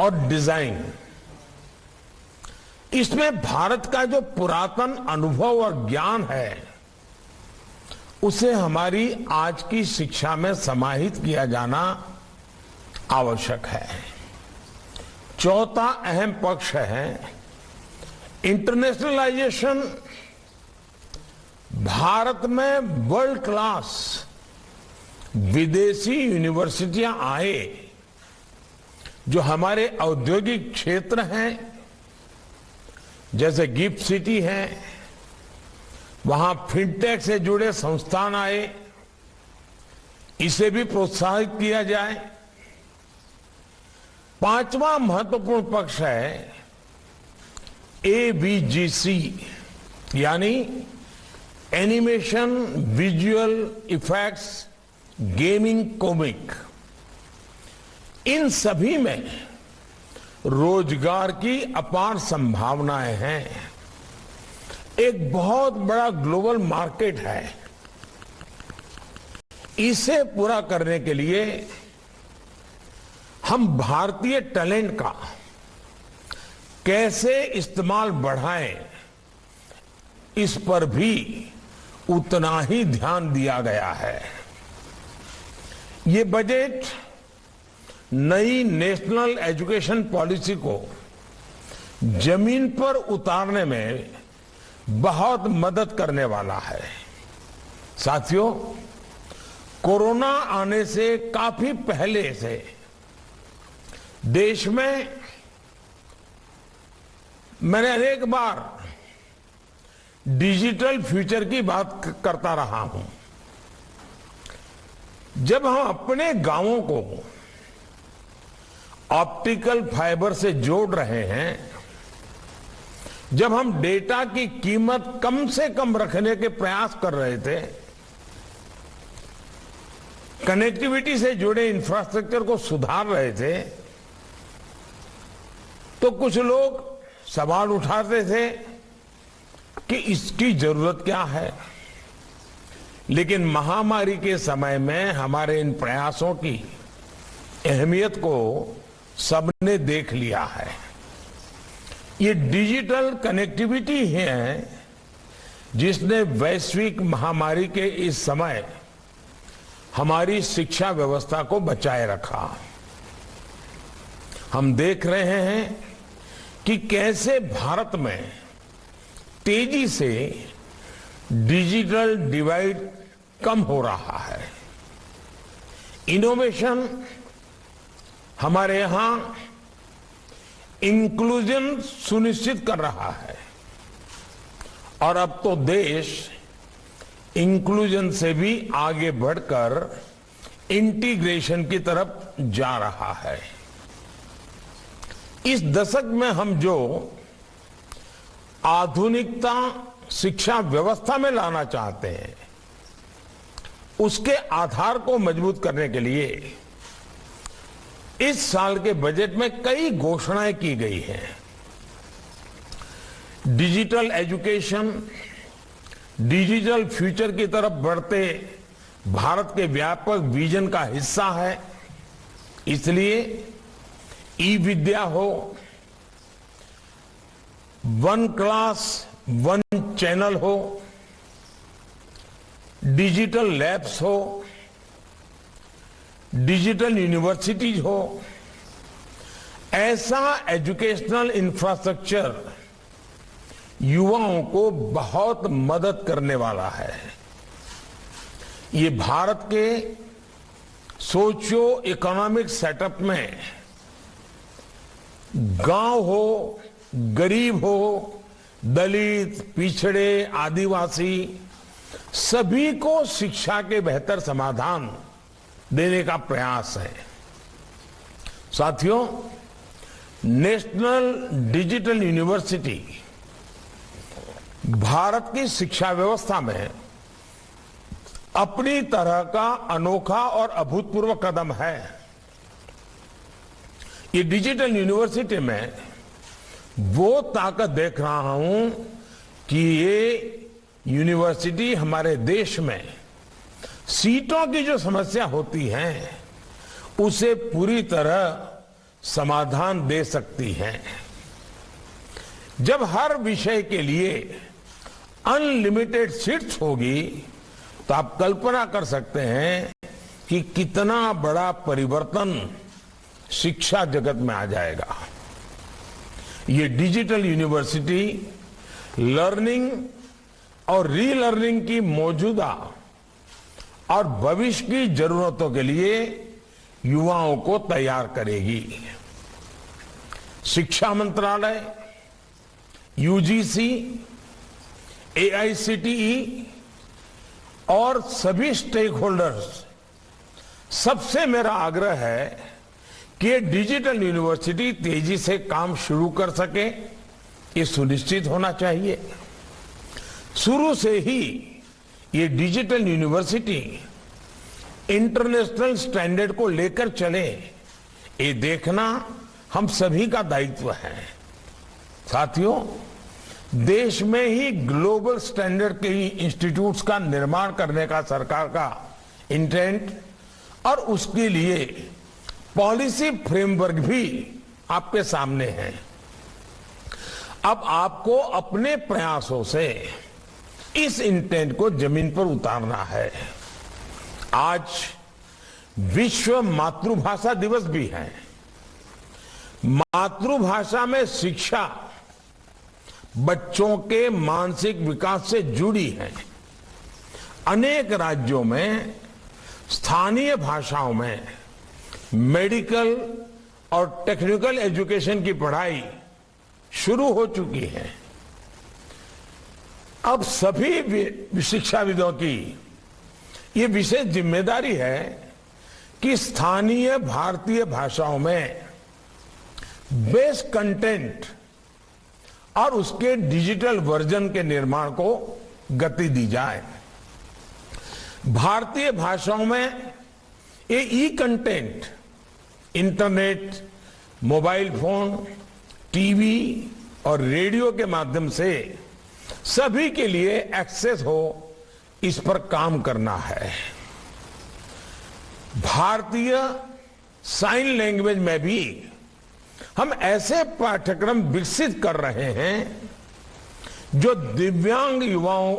और डिजाइन, इसमें भारत का जो पुरातन अनुभव और ज्ञान है उसे हमारी आज की शिक्षा में समाहित किया जाना आवश्यक है। चौथा अहम पक्ष है इंटरनेशनलाइजेशन। भारत में वर्ल्ड क्लास विदेशी यूनिवर्सिटियां आए, जो हमारे औद्योगिक क्षेत्र हैं, जैसे गिफ्ट सिटी है, वहां फिनटेक से जुड़े संस्थान आए, इसे भी प्रोत्साहित किया जाए। पांचवा महत्वपूर्ण पक्ष है एवीजीसी, यानी animation, visual effects, gaming, comic. इन सभी में रोजगार की अपार संभावनाएं हैं। एक बहुत बड़ा ग्लोबल मार्केट है। इसे पूरा करने के लिए हम भारतीय टैलेंट का कैसे इस्तेमाल बढ़ाएं, इस पर भी उतना ही ध्यान दिया गया है। ये बजट नई नेशनल एजुकेशन पॉलिसी को जमीन पर उतारने में बहुत मदद करने वाला है। साथियों, कोरोना आने से काफी पहले से देश में मैंने अनेक बार डिजिटल फ्यूचर की बात करता रहा हूं। जब हम अपने गांवों को ऑप्टिकल फाइबर से जोड़ रहे हैं, जब हम डेटा की कीमत कम से कम रखने के प्रयास कर रहे थे, कनेक्टिविटी से जुड़े इंफ्रास्ट्रक्चर को सुधार रहे थे, तो कुछ लोग सवाल उठाते थे कि इसकी जरूरत क्या है। लेकिन महामारी के समय में हमारे इन प्रयासों की अहमियत को सबने देख लिया है। ये डिजिटल कनेक्टिविटी है जिसने वैश्विक महामारी के इस समय हमारी शिक्षा व्यवस्था को बचाए रखा। हम देख रहे हैं कि कैसे भारत में तेजी से डिजिटल डिवाइड कम हो रहा है। इनोवेशन हमारे यहां इंक्लूजन सुनिश्चित कर रहा है और अब तो देश इंक्लूजन से भी आगे बढ़कर इंटीग्रेशन की तरफ जा रहा है। इस दशक में हम जो आधुनिकता शिक्षा व्यवस्था में लाना चाहते हैं, उसके आधार को मजबूत करने के लिए इस साल के बजट में कई घोषणाएं की गई हैं। डिजिटल एजुकेशन डिजिटल फ्यूचर की तरफ बढ़ते भारत के व्यापक विजन का हिस्सा है। इसलिए ई विद्या हो, वन क्लास वन चैनल हो, डिजिटल लैब्स हो, डिजिटल यूनिवर्सिटीज हो, ऐसा एजुकेशनल इंफ्रास्ट्रक्चर युवाओं को बहुत मदद करने वाला है। ये भारत के सोशियो इकोनॉमिक सेटअप में गांव हो, गरीब हो, दलित, पिछड़े, आदिवासी, सभी को शिक्षा के बेहतर समाधान देने का प्रयास है। साथियों, नेशनल डिजिटल यूनिवर्सिटी भारत की शिक्षा व्यवस्था में अपनी तरह का अनोखा और अभूतपूर्व कदम है। ये डिजिटल यूनिवर्सिटी में वो ताकत देख रहा हूं कि ये यूनिवर्सिटी हमारे देश में सीटों की जो समस्या होती है उसे पूरी तरह समाधान दे सकती हैं। जब हर विषय के लिए अनलिमिटेड सीट्स होगी तो आप कल्पना कर सकते हैं कि कितना बड़ा परिवर्तन शिक्षा जगत में आ जाएगा। ये डिजिटल यूनिवर्सिटी लर्निंग और रीलर्निंग की मौजूदा और भविष्य की जरूरतों के लिए युवाओं को तैयार करेगी। शिक्षा मंत्रालय, यूजीसी, एआईसीटीई और सभी स्टेक होल्डर्स, सबसे मेरा आग्रह है कि ये डिजिटल यूनिवर्सिटी तेजी से काम शुरू कर सके, ये सुनिश्चित होना चाहिए। शुरू से ही ये डिजिटल यूनिवर्सिटी इंटरनेशनल स्टैंडर्ड को लेकर चले, ये देखना हम सभी का दायित्व है। साथियों, देश में ही ग्लोबल स्टैंडर्ड के इंस्टीट्यूट्स का निर्माण करने का सरकार का इंटेंट और उसके लिए पॉलिसी फ्रेमवर्क भी आपके सामने है। अब आपको अपने प्रयासों से इस इंटेंट को जमीन पर उतारना है। आज विश्व मातृभाषा दिवस भी है। मातृभाषा में शिक्षा बच्चों के मानसिक विकास से जुड़ी है। अनेक राज्यों में स्थानीय भाषाओं में मेडिकल और टेक्निकल एजुकेशन की पढ़ाई शुरू हो चुकी है। अब सभी शिक्षाविदों की ये विशेष जिम्मेदारी है कि स्थानीय भारतीय भाषाओं में बेस्ट कंटेंट और उसके डिजिटल वर्जन के निर्माण को गति दी जाए। भारतीय भाषाओं में ये e content internet, mobile phone, TV और रेडियो के माध्यम से सभी के लिए एक्सेस हो, इस पर काम करना है। भारतीय साइन लैंग्वेज में भी हम ऐसे पाठ्यक्रम विकसित कर रहे हैं जो दिव्यांग युवाओं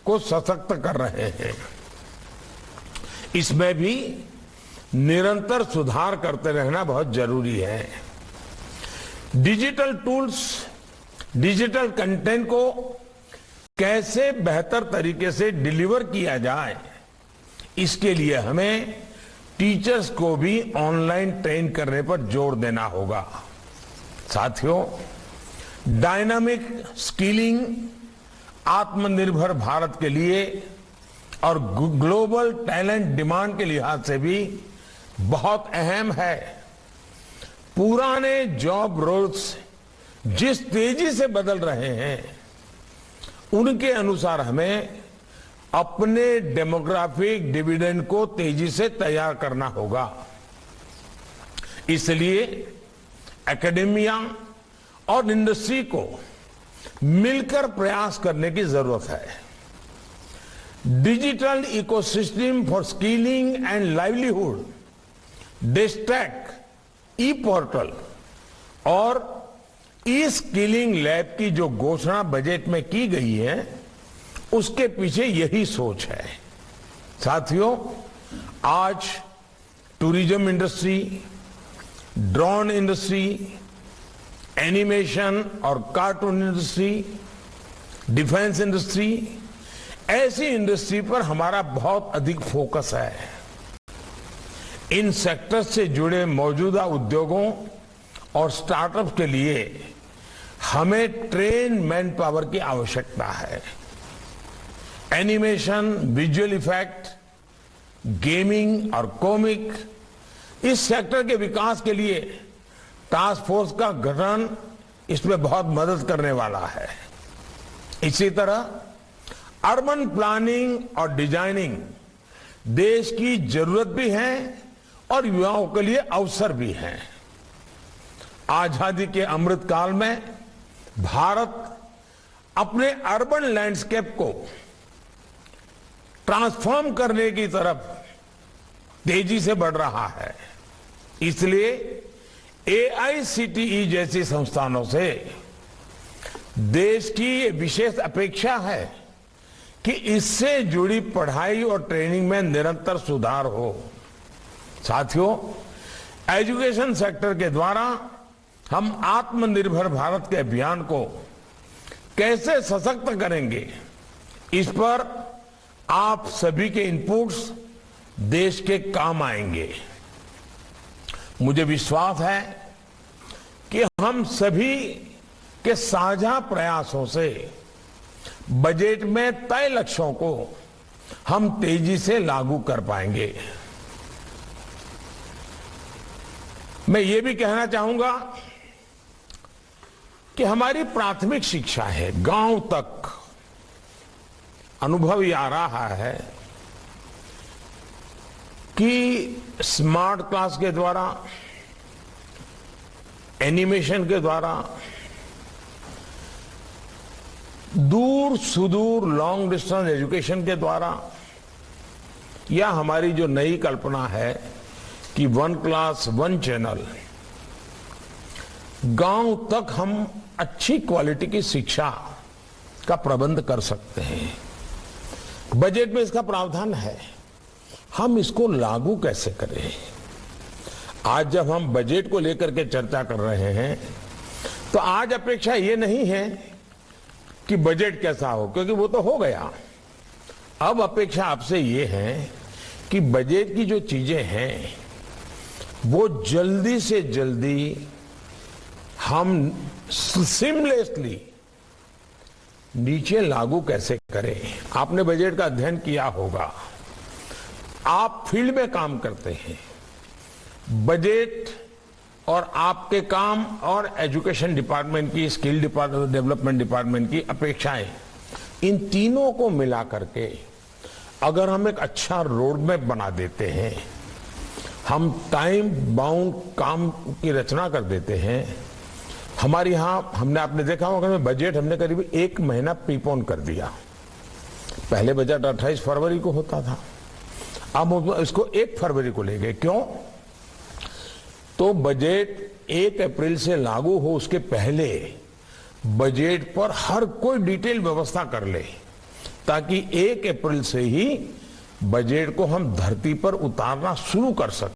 को सशक्त कर रहे हैं। इसमें भी निरंतर सुधार करते रहना बहुत जरूरी है। डिजिटल टूल्स, डिजिटल कंटेंट को कैसे बेहतर तरीके से डिलीवर किया जाए, इसके लिए हमें टीचर्स को भी ऑनलाइन ट्रेन करने पर जोर देना होगा। साथियों, डायनामिक स्किलिंग आत्मनिर्भर भारत के लिए और ग्लोबल टैलेंट डिमांड के लिहाज से भी बहुत अहम है। पुराने जॉब रोल्स जिस तेजी से बदल रहे हैं, उनके अनुसार हमें अपने डेमोग्राफिक डिविडेंड को तेजी से तैयार करना होगा। इसलिए एकेडेमिया और इंडस्ट्री को मिलकर प्रयास करने की जरूरत है। Digital ecosystem for skilling and livelihood, DESTACK, e portal और ई स्किलिंग लैब की जो घोषणा बजट में की गई है, उसके पीछे यही सोच है। साथियों, आज tourism industry, drone industry, animation और कार्टून इंडस्ट्री, डिफेंस इंडस्ट्री, ऐसी इंडस्ट्री पर हमारा बहुत अधिक फोकस है। इन सेक्टर से जुड़े मौजूदा उद्योगों और स्टार्टअप के लिए हमें ट्रेन मैन पावर की आवश्यकता है। एनिमेशन, विजुअल इफेक्ट, गेमिंग और कॉमिक, इस सेक्टर के विकास के लिए टास्क फोर्स का गठन इसमें बहुत मदद करने वाला है। इसी तरह अर्बन प्लानिंग और डिजाइनिंग देश की जरूरत भी है और युवाओं के लिए अवसर भी है। आजादी के अमृत काल में भारत अपने अर्बन लैंडस्केप को ट्रांसफॉर्म करने की तरफ तेजी से बढ़ रहा है। इसलिए AICTE जैसी संस्थानों से देश की ये विशेष अपेक्षा है कि इससे जुड़ी पढ़ाई और ट्रेनिंग में निरंतर सुधार हो। साथियों, एजुकेशन सेक्टर के द्वारा हम आत्मनिर्भर भारत के अभियान को कैसे सशक्त करेंगे, इस पर आप सभी के इनपुट्स देश के काम आएंगे। मुझे विश्वास है कि हम सभी के साझा प्रयासों से बजट में तय लक्ष्यों को हम तेजी से लागू कर पाएंगे। मैं ये भी कहना चाहूंगा कि हमारी प्राथमिक शिक्षा है, गांव तक अनुभव ये आ रहा है कि स्मार्ट क्लास के द्वारा, एनिमेशन के द्वारा, दूर सुदूर लॉन्ग डिस्टेंस एजुकेशन के द्वारा, या हमारी जो नई कल्पना है कि 1 क्लास 1 चैनल, गांव तक हम अच्छी क्वालिटी की शिक्षा का प्रबंध कर सकते हैं। बजट में इसका प्रावधान है, हम इसको लागू कैसे करें। आज जब हम बजट को लेकर के चर्चा कर रहे हैं तो आज अपेक्षा ये नहीं है कि बजट कैसा हो, क्योंकि वो तो हो गया। अब अपेक्षा आपसे ये है कि बजट की जो चीजें हैं वो जल्दी से जल्दी हम सीमलेसली नीचे लागू कैसे करें। आपने बजट का अध्ययन किया होगा, आप फील्ड में काम करते हैं। बजट और आपके काम और एजुकेशन डिपार्टमेंट की, स्किल डेवलपमेंट डिपार्टमेंट की अपेक्षाएं, इन तीनों को मिला करके अगर हम एक अच्छा रोड मैप बना देते हैं, हम टाइम बाउंड काम की रचना कर देते हैं। हमारे यहाँ आपने देखा होगा कि बजट हमने करीब 1 महीना प्रीपोन कर दिया। पहले बजट 28 फरवरी को होता था, अब इसको 1 फरवरी को ले गए। क्यों? तो बजट 1 अप्रैल से लागू हो उसके पहले बजट पर हर कोई डिटेल व्यवस्था कर ले, ताकि 1 अप्रैल से ही बजट को हम धरती पर उतारना शुरू कर सकें।